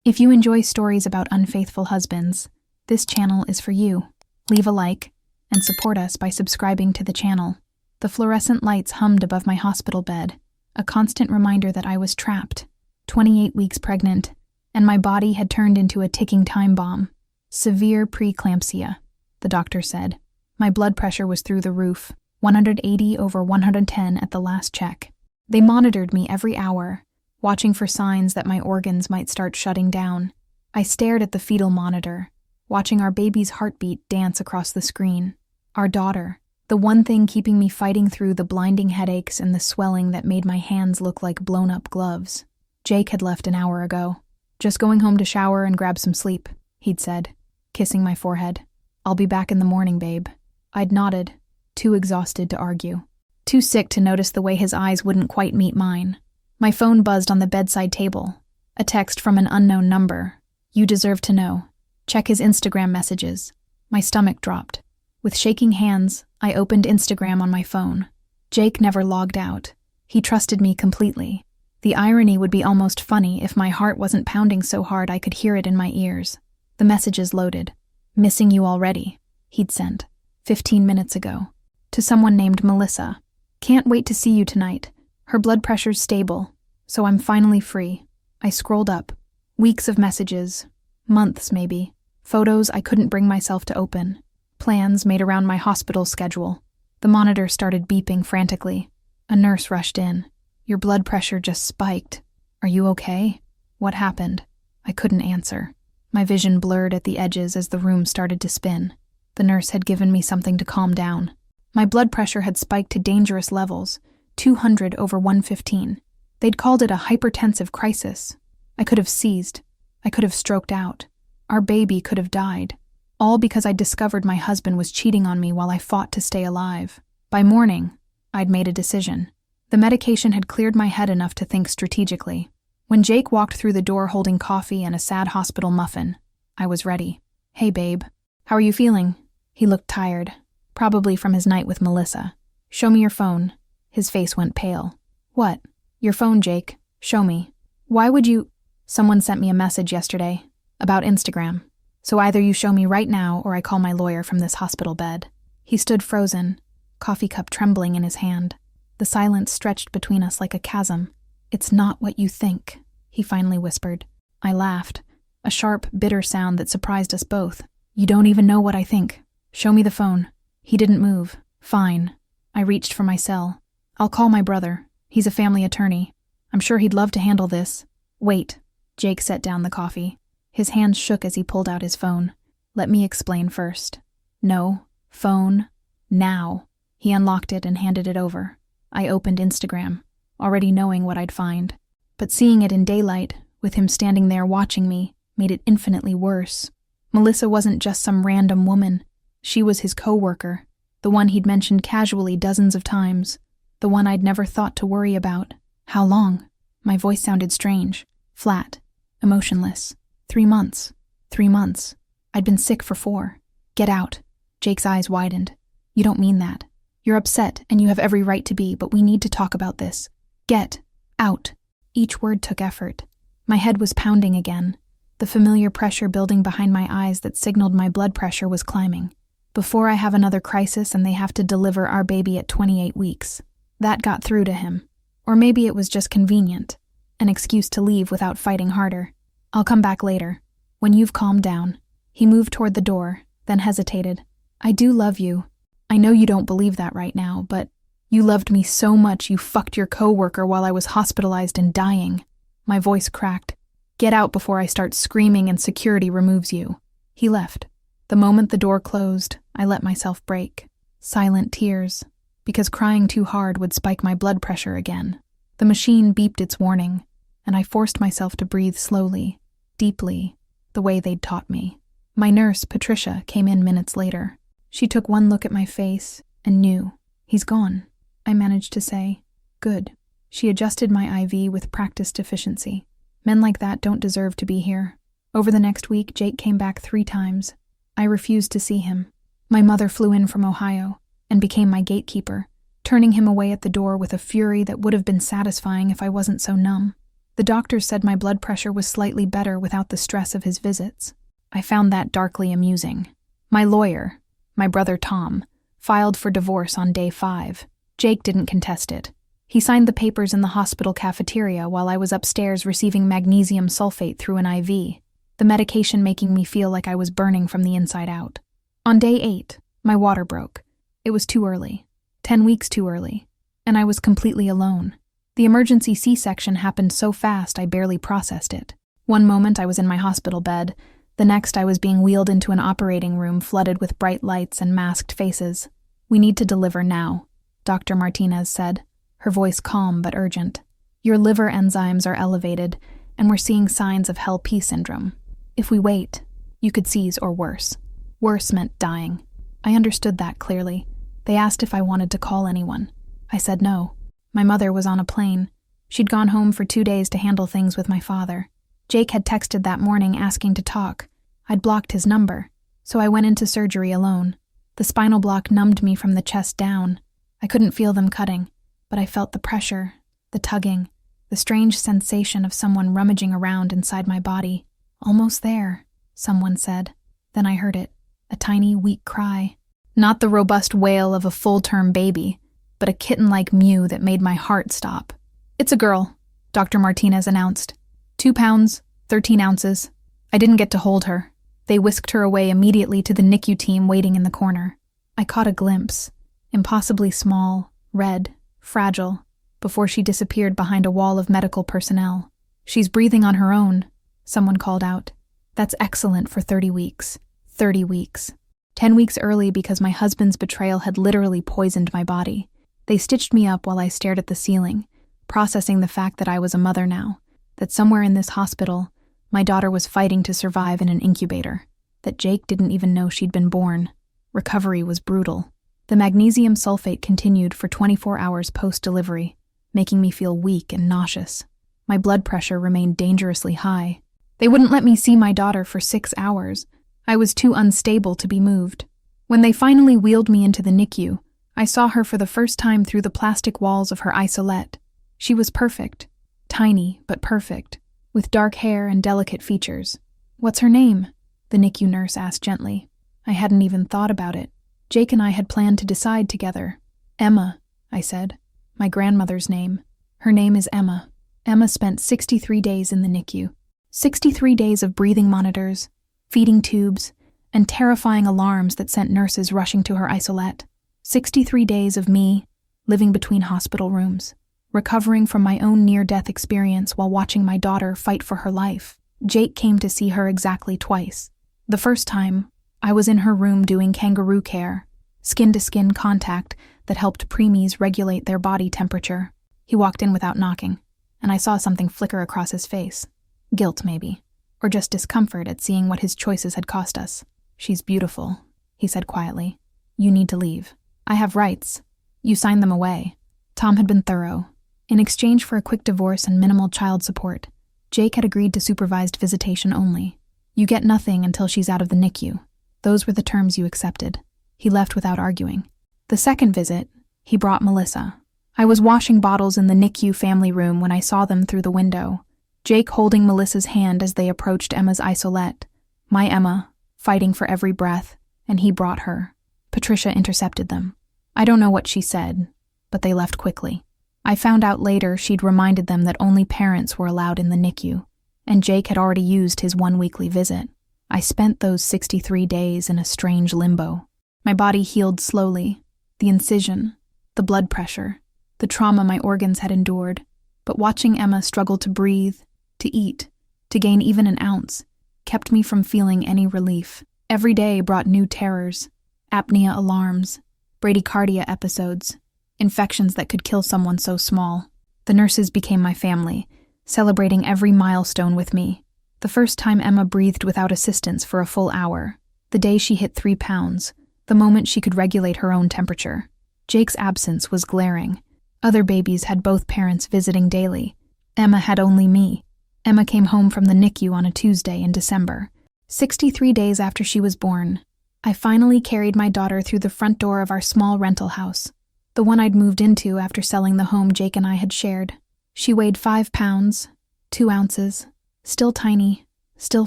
If you enjoy stories about unfaithful husbands, this channel is for you. Leave a like and support us by subscribing to the channel. The fluorescent lights hummed above my hospital bed, a constant reminder that I was trapped, 28 weeks pregnant, and my body had turned into a ticking time bomb. Severe preeclampsia, the doctor said. My blood pressure was through the roof, 180/110 at the last check. They monitored me every hour, watching for signs that my organs might start shutting down. I stared at the fetal monitor, watching our baby's heartbeat dance across the screen. Our daughter, the one thing keeping me fighting through the blinding headaches and the swelling that made my hands look like blown-up gloves. Jake had left an hour ago. "Just going home to shower and grab some sleep," he'd said, kissing my forehead. "I'll be back in the morning, babe." I'd nodded, too exhausted to argue, too sick to notice the way his eyes wouldn't quite meet mine. My phone buzzed on the bedside table. A text from an unknown number. "You deserve to know. Check his Instagram messages." My stomach dropped. With shaking hands, I opened Instagram on my phone. Jake never logged out. He trusted me completely. The irony would be almost funny if my heart wasn't pounding so hard I could hear it in my ears. The messages loaded. "Missing you already," he'd sent, 15 minutes ago. To someone named Melissa. "Can't wait to see you tonight. Her blood pressure's stable, so I'm finally free." I scrolled up. Weeks of messages. Months, maybe. Photos I couldn't bring myself to open. Plans made around my hospital schedule. The monitor started beeping frantically. A nurse rushed in. "Your blood pressure just spiked. Are you okay? What happened?" I couldn't answer. My vision blurred at the edges as the room started to spin. The nurse had given me something to calm down. My blood pressure had spiked to dangerous levels, 200/115. They'd called it a hypertensive crisis. I could have seized. I could have stroked out. Our baby could have died. All because I discovered my husband was cheating on me while I fought to stay alive. By morning, I'd made a decision. The medication had cleared my head enough to think strategically. When Jake walked through the door holding coffee and a sad hospital muffin, I was ready. "Hey, babe. How are you feeling?" He looked tired, probably from his night with Melissa. "Show me your phone." His face went pale. "What?" "Your phone, Jake. Show me." "Why would you—" "Someone sent me a message yesterday. About Instagram. So either you show me right now or I call my lawyer from this hospital bed." He stood frozen, coffee cup trembling in his hand. The silence stretched between us like a chasm. "It's not what you think," he finally whispered. I laughed, a sharp, bitter sound that surprised us both. "You don't even know what I think. Show me the phone." He didn't move. "Fine." I reached for my cell. "I'll call my brother. He's a family attorney. I'm sure he'd love to handle this." "Wait." Jake set down the coffee. His hands shook as he pulled out his phone. "Let me explain first." "No. Phone. Now." He unlocked it and handed it over. I opened Instagram, already knowing what I'd find. But seeing it in daylight, with him standing there watching me, made it infinitely worse. Melissa wasn't just some random woman. She was his co-worker, the one he'd mentioned casually dozens of times, the one I'd never thought to worry about. "How long?" My voice sounded strange, flat, emotionless. 3 months. 3 months. I'd been sick for 4. "Get out." Jake's eyes widened. "You don't mean that. You're upset, and you have every right to be, but we need to talk about this. Get out." Each word took effort. My head was pounding again, the familiar pressure building behind my eyes that signaled my blood pressure was climbing. Before I have another crisis and they have to deliver our baby at 28 weeks. That got through to him. Or maybe it was just convenient, an excuse to leave without fighting harder. "I'll come back later, when you've calmed down." He moved toward the door, then hesitated. "I do love you. I know you don't believe that right now, but you loved me so much you fucked your co-worker while I was hospitalized and dying." My voice cracked. "Get out before I start screaming and security removes you." He left. The moment the door closed, I let myself break. Silent tears, because crying too hard would spike my blood pressure again. The machine beeped its warning, and I forced myself to breathe slowly, deeply, the way they'd taught me. My nurse, Patricia, came in minutes later. She took one look at my face and knew. "He's gone," I managed to say. "Good." She adjusted my IV with practiced efficiency. Men like that don't deserve to be here. Over the next week, Jake came back 3 times. I refused to see him. My mother flew in from Ohio and became my gatekeeper, turning him away at the door with a fury that would have been satisfying if I wasn't so numb. The doctor said my blood pressure was slightly better without the stress of his visits. I found that darkly amusing. My lawyer, my brother Tom, filed for divorce on day 5. Jake didn't contest it. He signed the papers in the hospital cafeteria while I was upstairs receiving magnesium sulfate through an IV, the medication making me feel like I was burning from the inside out. On day 8, my water broke. It was too early, 10 weeks too early, and I was completely alone. The emergency C-section happened so fast I barely processed it. One moment I was in my hospital bed, the next I was being wheeled into an operating room flooded with bright lights and masked faces. "We need to deliver now," Dr. Martinez said, her voice calm but urgent. "Your liver enzymes are elevated, and we're seeing signs of HELLP syndrome. If we wait, you could seize or worse." Worse meant dying. I understood that clearly. They asked if I wanted to call anyone. I said no. My mother was on a plane. She'd gone home for 2 days to handle things with my father. Jake had texted that morning asking to talk. I'd blocked his number, so I went into surgery alone. The spinal block numbed me from the chest down. I couldn't feel them cutting, but I felt the pressure, the tugging, the strange sensation of someone rummaging around inside my body. "Almost there," someone said. Then I heard it, a tiny, weak cry. Not the robust wail of a full-term baby, but a kitten-like mew that made my heart stop. "It's a girl," Dr. Martinez announced. 2 pounds, 13 ounces. I didn't get to hold her. They whisked her away immediately to the NICU team waiting in the corner. I caught a glimpse, impossibly small, red, fragile, before she disappeared behind a wall of medical personnel. "She's breathing on her own," someone called out. "That's excellent for 30 weeks. 30 weeks. 10 weeks early because my husband's betrayal had literally poisoned my body. They stitched me up while I stared at the ceiling, processing the fact that I was a mother now, that somewhere in this hospital, my daughter was fighting to survive in an incubator, that Jake didn't even know she'd been born. Recovery was brutal. The magnesium sulfate continued for 24 hours post-delivery, making me feel weak and nauseous. My blood pressure remained dangerously high. They wouldn't let me see my daughter for 6 hours. I was too unstable to be moved. When they finally wheeled me into the NICU, I saw her for the first time through the plastic walls of her isolette. She was perfect. Tiny, but perfect, with dark hair and delicate features. "What's her name?" the NICU nurse asked gently. I hadn't even thought about it. Jake and I had planned to decide together. "Emma," I said. "My grandmother's name. Her name is Emma." Emma spent 63 days in the NICU. 63 days of breathing monitors, feeding tubes, and terrifying alarms that sent nurses rushing to her isolette. 63 days of me, living between hospital rooms, recovering from my own near-death experience while watching my daughter fight for her life. Jake came to see her exactly twice. The first time, I was in her room doing kangaroo care, skin-to-skin contact that helped preemies regulate their body temperature. He walked in without knocking, and I saw something flicker across his face. Guilt, maybe, or just discomfort at seeing what his choices had cost us. "She's beautiful," he said quietly. "You need to leave. I have rights. You signed them away." Tom had been thorough. In exchange for a quick divorce and minimal child support, Jake had agreed to supervised visitation only. "You get nothing until she's out of the NICU. Those were the terms you accepted." He left without arguing. The second visit, he brought Melissa. I was washing bottles in the NICU family room when I saw them through the window. Jake holding Melissa's hand as they approached Emma's isolette. My Emma, fighting for every breath, and he brought her. Patricia intercepted them. I don't know what she said, but they left quickly. I found out later she'd reminded them that only parents were allowed in the NICU, and Jake had already used his 1 weekly visit. I spent those 63 days in a strange limbo. My body healed slowly. The incision, the blood pressure, the trauma my organs had endured. But watching Emma struggle to breathe, to eat, to gain even an ounce, kept me from feeling any relief. Every day brought new terrors, apnea alarms, bradycardia episodes, infections that could kill someone so small. The nurses became my family, celebrating every milestone with me. The first time Emma breathed without assistance for a full hour, the day she hit 3 pounds, the moment she could regulate her own temperature. Jake's absence was glaring. Other babies had both parents visiting daily. Emma had only me. Emma came home from the NICU on a Tuesday in December. 63 days after she was born, I finally carried my daughter through the front door of our small rental house, the one I'd moved into after selling the home Jake and I had shared. She weighed 5 pounds, 2 ounces. Still tiny, still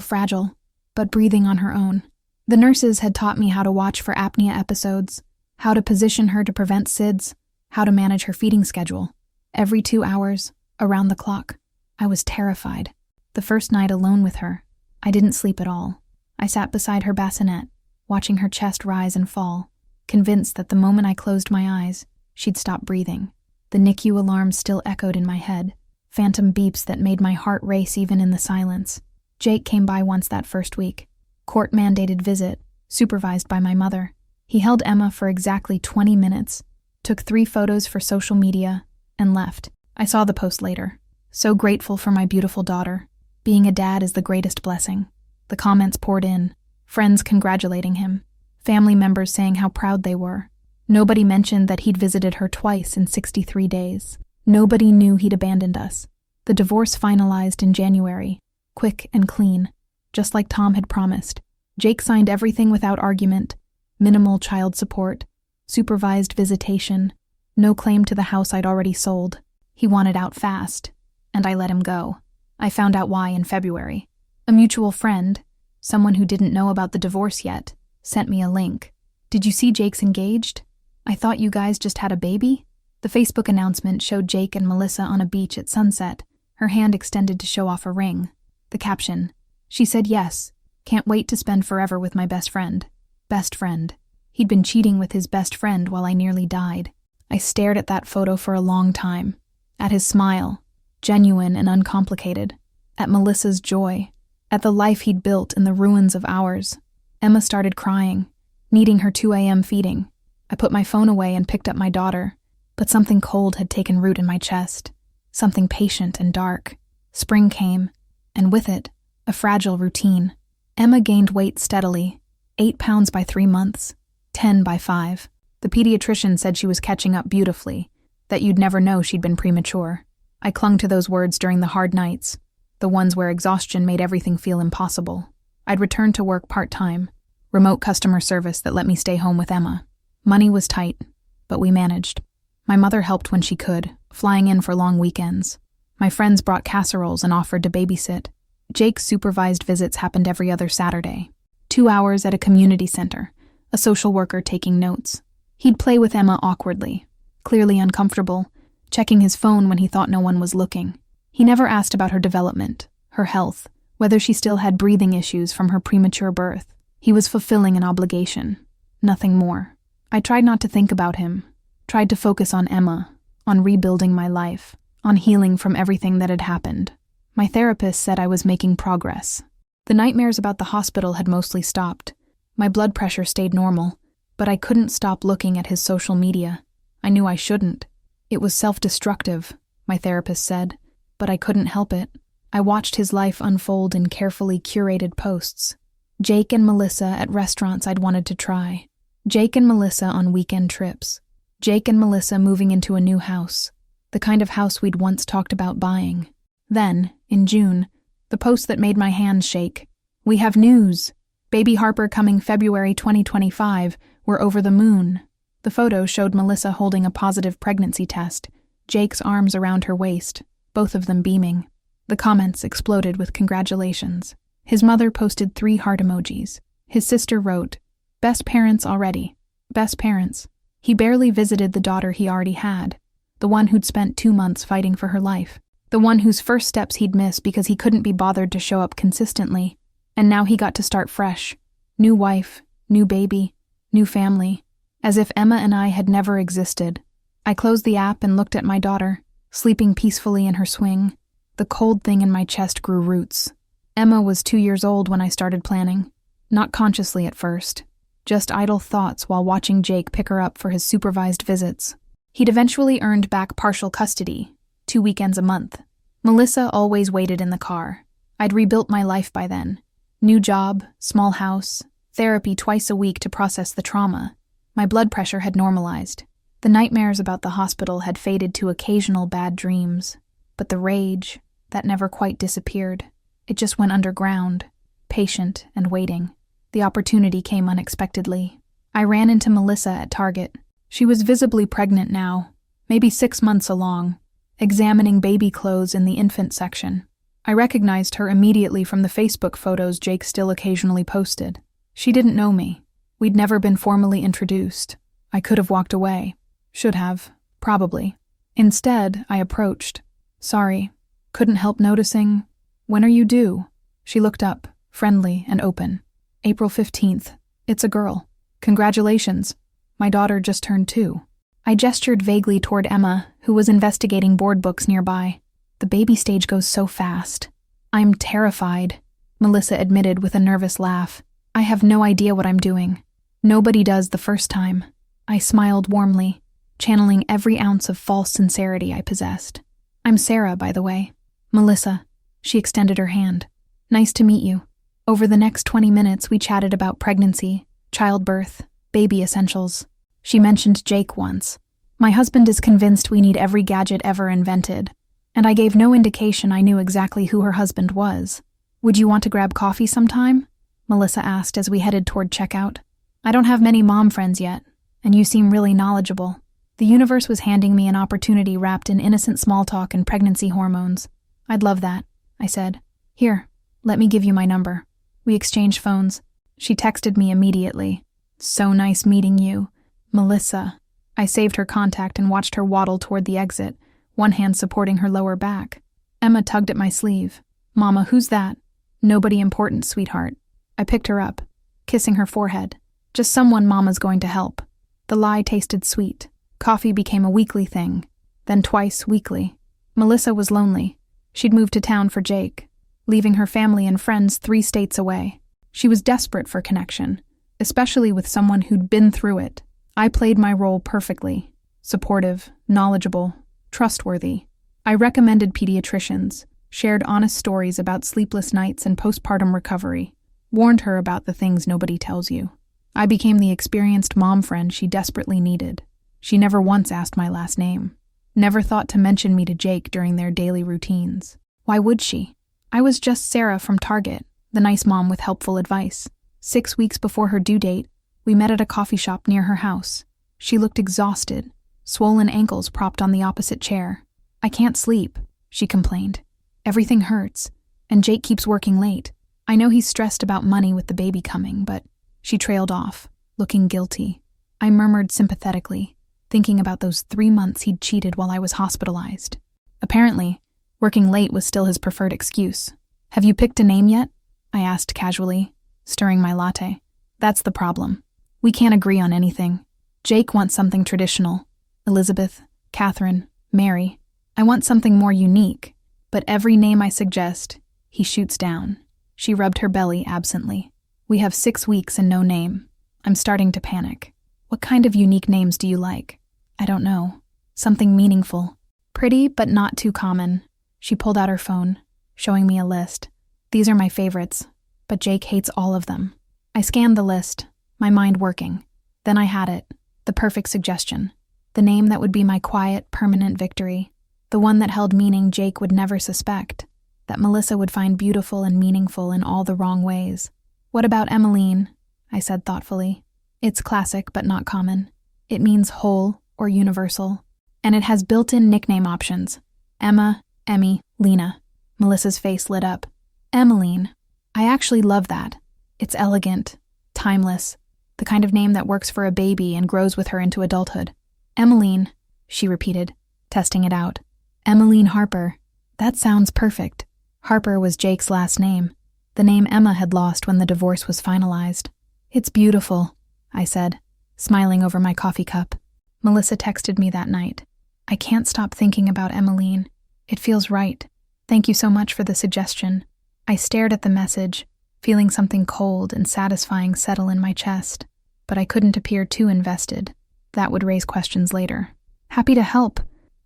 fragile, but breathing on her own. The nurses had taught me how to watch for apnea episodes, how to position her to prevent SIDS, how to manage her feeding schedule. Every 2 hours, around the clock. I was terrified. The first night alone with her, I didn't sleep at all. I sat beside her bassinet, watching her chest rise and fall, convinced that the moment I closed my eyes, she'd stop breathing. The NICU alarm still echoed in my head, phantom beeps that made my heart race even in the silence. Jake came by once that first week. Court-mandated visit, supervised by my mother. He held Emma for exactly 20 minutes, took 3 photos for social media, and left. I saw the post later. So grateful for my beautiful daughter. Being a dad is the greatest blessing. The comments poured in, friends congratulating him, family members saying how proud they were. Nobody mentioned that he'd visited her twice in 63 days. Nobody knew he'd abandoned us. The divorce finalized in January, quick and clean, just like Tom had promised. Jake signed everything without argument, minimal child support, supervised visitation, no claim to the house I'd already sold. He wanted out fast, and I let him go. I found out why in February. A mutual friend, someone who didn't know about the divorce yet, sent me a link. Did you see Jake's engaged? I thought you guys just had a baby? The Facebook announcement showed Jake and Melissa on a beach at sunset, her hand extended to show off a ring. The caption, she said yes, can't wait to spend forever with my best friend. Best friend. He'd been cheating with his best friend while I nearly died. I stared at that photo for a long time. At his smile, genuine and uncomplicated. At Melissa's joy. At the life he'd built in the ruins of ours. Emma started crying, needing her 2 a.m. feeding. I put my phone away and picked up my daughter, but something cold had taken root in my chest. Something patient and dark. Spring came, and with it, a fragile routine. Emma gained weight steadily, 8 pounds by 3 months, 10 by 5. The pediatrician said she was catching up beautifully, that you'd never know she'd been premature. I clung to those words during the hard nights, the ones where exhaustion made everything feel impossible. I'd returned to work part-time, remote customer service that let me stay home with Emma. Money was tight, but we managed. My mother helped when she could, flying in for long weekends. My friends brought casseroles and offered to babysit. Jake's supervised visits happened every other Saturday. 2 hours at a community center, a social worker taking notes. He'd play with Emma awkwardly, clearly uncomfortable, checking his phone when he thought no one was looking. He never asked about her development, her health, whether she still had breathing issues from her premature birth. He was fulfilling an obligation, nothing more. I tried not to think about him, tried to focus on Emma, on rebuilding my life, on healing from everything that had happened. My therapist said I was making progress. The nightmares about the hospital had mostly stopped. My blood pressure stayed normal, but I couldn't stop looking at his social media. I knew I shouldn't. It was self-destructive, my therapist said, but I couldn't help it. I watched his life unfold in carefully curated posts. Jake and Melissa at restaurants I'd wanted to try. Jake and Melissa on weekend trips. Jake and Melissa moving into a new house, the kind of house we'd once talked about buying. Then, in June, the post that made my hands shake. We have news. Baby Harper coming February 2025. We're over the moon. The photo showed Melissa holding a positive pregnancy test, Jake's arms around her waist, both of them beaming. The comments exploded with congratulations. His mother posted 3 heart emojis. His sister wrote, "Best parents already. Best parents." He barely visited the daughter he already had, the one who'd spent 2 months fighting for her life, the one whose first steps he'd miss because he couldn't be bothered to show up consistently. And now he got to start fresh. New wife, new baby, new family. As if Emma and I had never existed. I closed the app and looked at my daughter, sleeping peacefully in her swing. The cold thing in my chest grew roots. Emma was 2 years old when I started planning. Not consciously at first. Just idle thoughts while watching Jake pick her up for his supervised visits. He'd eventually earned back partial custody, 2 weekends a month. Melissa always waited in the car. I'd rebuilt my life by then. New job, small house, therapy twice a week to process the trauma. My blood pressure had normalized. The nightmares about the hospital had faded to occasional bad dreams. But the rage, that never quite disappeared. It just went underground, patient and waiting. The opportunity came unexpectedly. I ran into Melissa at Target. She was visibly pregnant now, maybe 6 months along, examining baby clothes in the infant section. I recognized her immediately from the Facebook photos Jake still occasionally posted. She didn't know me. We'd never been formally introduced. I could have walked away. Should have. Probably. Instead, I approached. Sorry. Couldn't help noticing. When are you due? She looked up, friendly and open. April 15th. It's a girl. Congratulations. My daughter just turned 2. I gestured vaguely toward Emma, who was investigating board books nearby. The baby stage goes so fast. I'm terrified, Melissa admitted with a nervous laugh. I have no idea what I'm doing. Nobody does the first time. I smiled warmly, channeling every ounce of false sincerity I possessed. I'm Sarah, by the way. Melissa. She extended her hand. Nice to meet you. Over the next 20 minutes, we chatted about pregnancy, childbirth, baby essentials. She mentioned Jake once. My husband is convinced we need every gadget ever invented, and I gave no indication I knew exactly who her husband was. Would you want to grab coffee sometime? Melissa asked as we headed toward checkout. I don't have many mom friends yet, and you seem really knowledgeable. The universe was handing me an opportunity wrapped in innocent small talk and pregnancy hormones. I'd love that, I said. Here, let me give you my number. We exchanged phones. She texted me immediately. So nice meeting you, Melissa. I saved her contact and watched her waddle toward the exit, one hand supporting her lower back. Emma tugged at my sleeve. Mama, who's that? Nobody important, sweetheart. I picked her up, kissing her forehead. Just someone Mama's going to help. The lie tasted sweet. Coffee became a weekly thing, then twice weekly. Melissa was lonely. She'd moved to town for Jake, leaving her family and friends 3 states away. She was desperate for connection, especially with someone who'd been through it. I played my role perfectly. Supportive, knowledgeable, trustworthy. I recommended pediatricians, shared honest stories about sleepless nights and postpartum recovery, warned her about the things nobody tells you. I became the experienced mom friend she desperately needed. She never once asked my last name, never thought to mention me to Jake during their daily routines. Why would she? I was just Sarah from Target, the nice mom with helpful advice. 6 weeks before her due date, we met at a coffee shop near her house. She looked exhausted, swollen ankles propped on the opposite chair. I can't sleep, she complained. Everything hurts, and Jake keeps working late. I know he's stressed about money with the baby coming, but she trailed off, looking guilty. I murmured sympathetically, thinking about those 3 months he'd cheated while I was hospitalized. Apparently, working late was still his preferred excuse. Have you picked a name yet? I asked casually, stirring my latte. That's the problem. We can't agree on anything. Jake wants something traditional. Elizabeth, Catherine, Mary. I want something more unique, but every name I suggest, he shoots down. She rubbed her belly absently. We have 6 weeks and no name. I'm starting to panic. What kind of unique names do you like? I don't know. Something meaningful. Pretty, but not too common. She pulled out her phone, showing me a list. These are my favorites, but Jake hates all of them. I scanned the list, my mind working. Then I had it, the perfect suggestion. The name that would be my quiet, permanent victory. The one that held meaning Jake would never suspect. That Melissa would find beautiful and meaningful in all the wrong ways. What about Emmeline? I said thoughtfully. It's classic but not common. It means whole or universal. And it has built-in nickname options. Emma, Emmy, Lena. Melissa's face lit up. Emmeline. I actually love that. It's elegant, timeless, the kind of name that works for a baby and grows with her into adulthood. Emmeline, she repeated, testing it out. Emmeline Harper. That sounds perfect. Harper was Jake's last name, the name Emma had lost when the divorce was finalized. It's beautiful, I said, smiling over my coffee cup. Melissa texted me that night. I can't stop thinking about Emmeline. It feels right. Thank you so much for the suggestion. I stared at the message, feeling something cold and satisfying settle in my chest, but I couldn't appear too invested. That would raise questions later. Happy to help.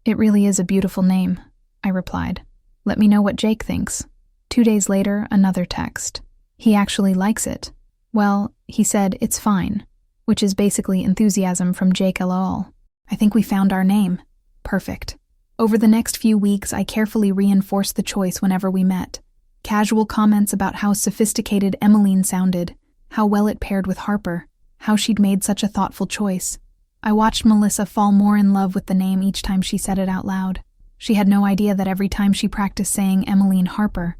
It really is a beautiful name, I replied. Let me know what Jake thinks. 2 days later, another text. He actually likes it. Well, he said it's fine, which is basically enthusiasm from Jake lol. I think we found our name. Perfect. Over the next few weeks, I carefully reinforced the choice whenever we met. Casual comments about how sophisticated Emmeline sounded, how well it paired with Harper, how she'd made such a thoughtful choice. I watched Melissa fall more in love with the name each time she said it out loud. She had no idea that every time she practiced saying Emmeline Harper,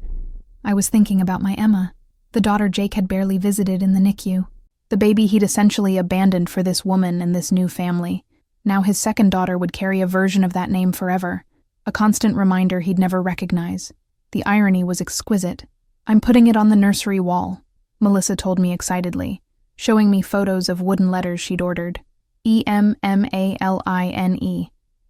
I was thinking about my Emma, the daughter Jake had barely visited in the NICU, the baby he'd essentially abandoned for this woman and this new family. Now his second daughter would carry a version of that name forever, a constant reminder he'd never recognize. The irony was exquisite. I'm putting it on the nursery wall, Melissa told me excitedly, showing me photos of wooden letters she'd ordered. EMMALINE.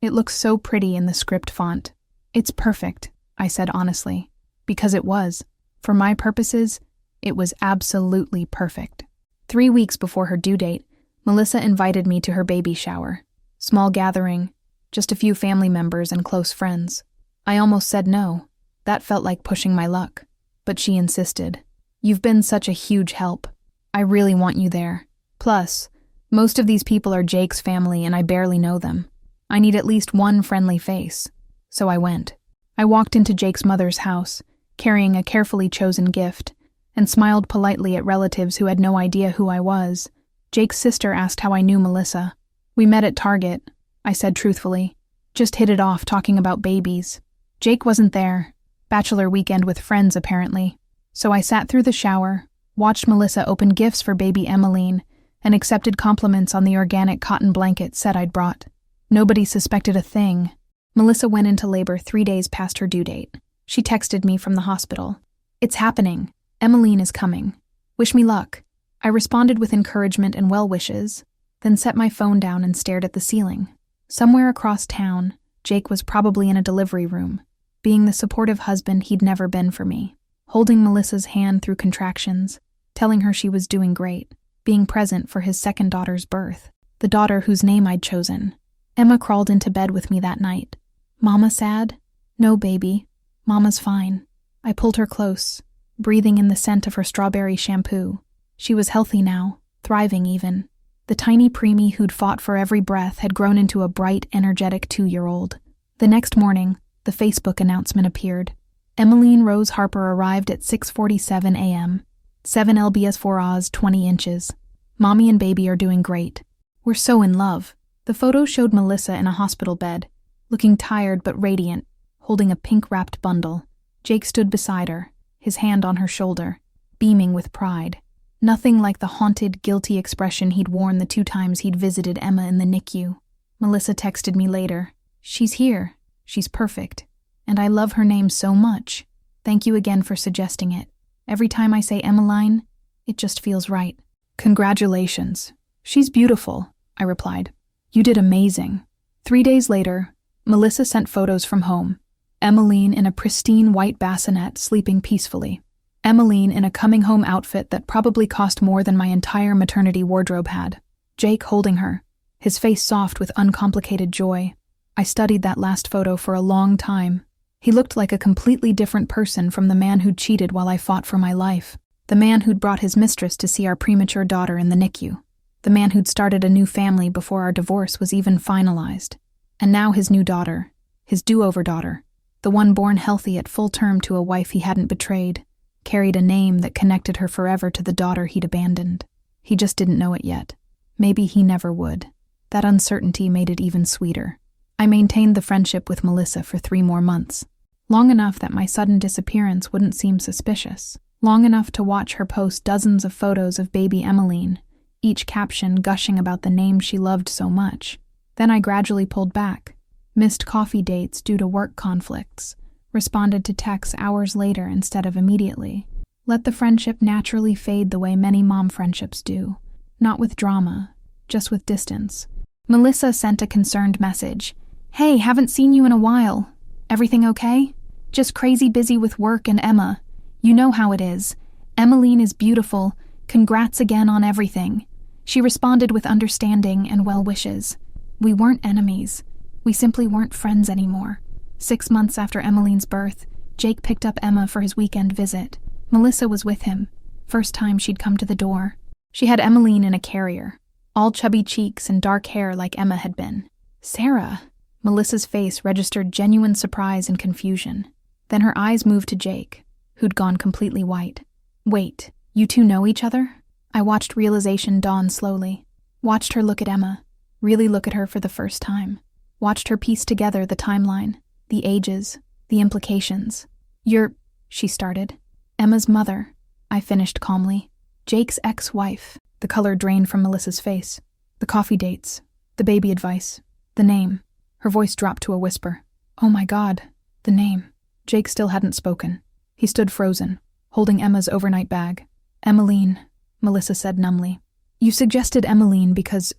It looks so pretty in the script font. It's perfect, I said honestly, because it was. For my purposes, it was absolutely perfect. 3 weeks before her due date, Melissa invited me to her baby shower. Small gathering, just a few family members and close friends. I almost said no. That felt like pushing my luck. But she insisted. You've been such a huge help. I really want you there. Plus, most of these people are Jake's family and I barely know them. I need at least one friendly face. So I went. I walked into Jake's mother's house, carrying a carefully chosen gift, and smiled politely at relatives who had no idea who I was. Jake's sister asked how I knew Melissa. We met at Target, I said truthfully. Just hit it off talking about babies. Jake wasn't there. Bachelor weekend with friends, apparently. So I sat through the shower, watched Melissa open gifts for baby Emmeline, and accepted compliments on the organic cotton blanket set I'd brought. Nobody suspected a thing. Melissa went into labor 3 days past her due date. She texted me from the hospital. It's happening. Emmeline is coming. Wish me luck. I responded with encouragement and well wishes, then set my phone down and stared at the ceiling. Somewhere across town, Jake was probably in a delivery room, being the supportive husband he'd never been for me, holding Melissa's hand through contractions, telling her she was doing great, being present for his second daughter's birth, the daughter whose name I'd chosen. Emma crawled into bed with me that night. Mama sad? No, baby. Mama's fine. I pulled her close, breathing in the scent of her strawberry shampoo. She was healthy now, thriving even. The tiny preemie who'd fought for every breath had grown into a bright, energetic 2-year-old. The next morning, the Facebook announcement appeared. Emmeline Rose Harper arrived at 6:47 a.m. 7 lbs 4 Oz 20 inches. Mommy and baby are doing great. We're so in love. The photo showed Melissa in a hospital bed, looking tired but radiant, holding a pink-wrapped bundle. Jake stood beside her, his hand on her shoulder, beaming with pride. Nothing like the haunted, guilty expression he'd worn the 2 times he'd visited Emma in the NICU. Melissa texted me later. She's here. She's perfect. And I love her name so much. Thank you again for suggesting it. Every time I say Emmeline, it just feels right. Congratulations. She's beautiful, I replied. You did amazing. 3 days later, Melissa sent photos from home. Emmeline in a pristine white bassinet sleeping peacefully. Emmeline in a coming-home outfit that probably cost more than my entire maternity wardrobe had. Jake holding her, his face soft with uncomplicated joy. I studied that last photo for a long time. He looked like a completely different person from the man who'd cheated while I fought for my life. The man who'd brought his mistress to see our premature daughter in the NICU. The man who'd started a new family before our divorce was even finalized. And now his new daughter, his do-over daughter, the one born healthy at full term to a wife he hadn't betrayed, carried a name that connected her forever to the daughter he'd abandoned. He just didn't know it yet. Maybe he never would. That uncertainty made it even sweeter. I maintained the friendship with Melissa for 3 more months. Long enough that my sudden disappearance wouldn't seem suspicious. Long enough to watch her post dozens of photos of baby Emmeline, each caption gushing about the name she loved so much. Then I gradually pulled back, missed coffee dates due to work conflicts, responded to texts hours later instead of immediately. Let the friendship naturally fade the way many mom friendships do, not with drama, just with distance. Melissa sent a concerned message. Hey, haven't seen you in a while. Everything okay? Just crazy busy with work and Emma. You know how it is. Emmeline is beautiful. Congrats again on everything. She responded with understanding and well wishes. We weren't enemies. We simply weren't friends anymore. 6 months after Emmeline's birth, Jake picked up Emma for his weekend visit. Melissa was with him. First time she'd come to the door. She had Emmeline in a carrier, all chubby cheeks and dark hair like Emma had been. Sarah. Melissa's face registered genuine surprise and confusion. Then her eyes moved to Jake, who'd gone completely white. Wait, you two know each other? I watched realization dawn slowly. Watched her look at Emma, really look at her for the first time. Watched her piece together the timeline. The ages, the implications. You're, she started. Emma's mother, I finished calmly. Jake's ex-wife. The color drained from Melissa's face. The coffee dates, the baby advice, the name. Her voice dropped to a whisper. Oh my God, the name. Jake still hadn't spoken. He stood frozen, holding Emma's overnight bag. Emmeline, Melissa said numbly. You suggested Emmeline because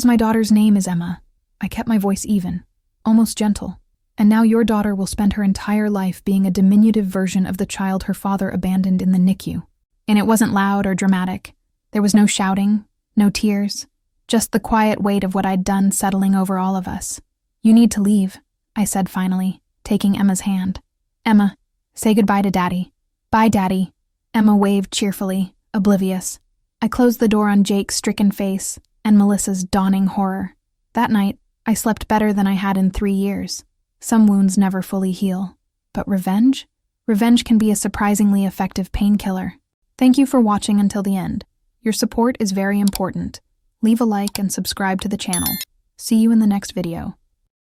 my daughter's name is Emma. I kept my voice even, almost gentle. And now your daughter will spend her entire life being a diminutive version of the child her father abandoned in the NICU. And it wasn't loud or dramatic. There was no shouting, no tears, just the quiet weight of what I'd done settling over all of us. You need to leave, I said finally, taking Emma's hand. Emma, say goodbye to Daddy. Bye, Daddy. Emma waved cheerfully, oblivious. I closed the door on Jake's stricken face and Melissa's dawning horror. That night, I slept better than I had in 3 years. Some wounds never fully heal. But revenge? Revenge can be a surprisingly effective painkiller. Thank you for watching until the end. Your support is very important. Leave a like and subscribe to the channel. See you in the next video.